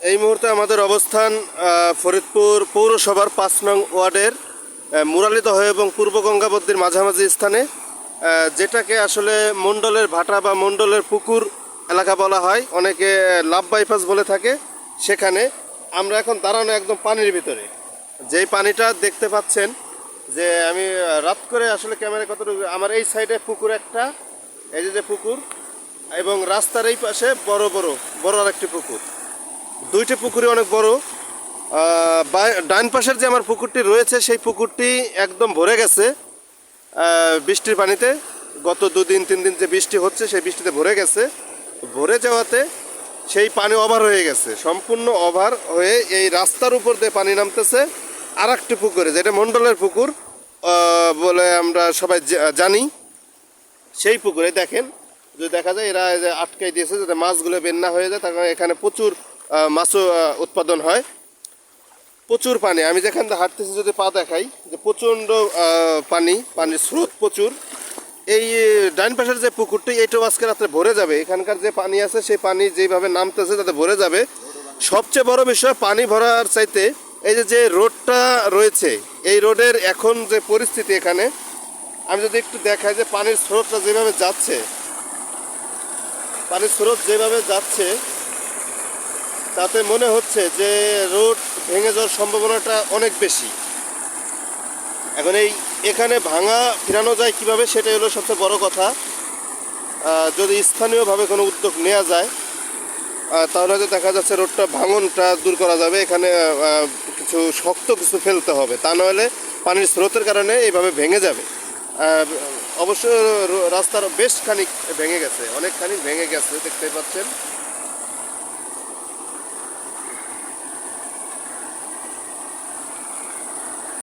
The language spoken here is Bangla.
এই মুহূর্তে আমাদের অবস্থান ফরিদপুর পৌরসভার ৫ নং ওয়ার্ডের মুরালিদহ এবং পূর্ব গঙ্গাবদ্যির মাঝামাঝি স্থানে, যেটাকে আসলে মণ্ডলের ভাটা বা মণ্ডলের পুকুর এলাকা বলা হয়, অনেকে লাভ বাইপাস বলে থাকে। সেখানে আমরা এখন দাঁড়ানো একদম পানির ভিতরে। যেই পানিটা দেখতে পাচ্ছেন, যে আমি রাত করে আসলে ক্যামেরায় কতটুকু, আমার এই সাইডে পুকুর একটা, এই যে পুকুর, এবং রাস্তার এই পাশে বড় বড় আরেকটি পুকুর। দুইটি পুকুরই অনেক বড়। ডান পাশের যে আমার পুকুরটি রয়েছে, সেই পুকুরটি একদম ভরে গেছে বৃষ্টির পানিতে। গত 2-3 দিন যে বৃষ্টি হচ্ছে, সেই বৃষ্টিতে ভরে গেছে। ভরে যাওয়াতে সেই পানি ওভার হয়ে গেছে, সম্পূর্ণ ওভার হয়ে এই রাস্তার উপর দিয়ে পানি নামতেছে আর একটি পুকুরে, যেটা মণ্ডলের পুকুর বলে আমরা সবাই জানি। সেই পুকুরে দেখেন, যদি দেখা যায় এরা আটকাই দিয়েছে যাতে মাছগুলো বের না হয়ে যায়, তার কারণে এখানে প্রচুর মাছও উৎপাদন হয়। প্রচুর পানি, আমি যেখান থেকে হাঁটতেছি যদি পা দেখাই, যে প্রচণ্ড পানির স্রোত প্রচুর। এই ডাইন পাশের যে পুকুরটি, এইটাও আজকে রাত্রে ভরে যাবে। এখানকার যে পানি আছে, সেই পানি যেভাবে নামতেছে তাতে ভরে যাবে। সবচেয়ে বড় বিষয়, পানি ভরার চাইতে এই যে রোডটা রয়েছে, এই রোডের এখন যে পরিস্থিতি, এখানে আমি যদি একটু দেখাই যে পানির স্রোতটা যেভাবে যাচ্ছে, পানির স্রোত যেভাবে যাচ্ছে, তাতে মনে হচ্ছে যে রোড ভেঙে যাওয়ার সম্ভাবনাটা অনেক বেশি। এখন এখানে ভাঙা ফেরানো যায় কিভাবে, সেটাই হলো সবচেয়ে বড় কথা। যদি স্থানীয়ভাবে কোনো উদ্যোগ নেওয়া যায়, তাহলে হয়তো দেখা যাচ্ছে রোডটা ভাঙনটা দূর করা যাবে। এখানে কিছু শক্ত কিছু ফেলতে হবে, তা নাহলে পানির স্রোতের কারণে এইভাবে ভেঙে যাবে। অবশ্য রাস্তার বেশ খানিক ভেঙে গেছে, অনেক খানিক ভেঙে গেছে, দেখতেই পাচ্ছেন।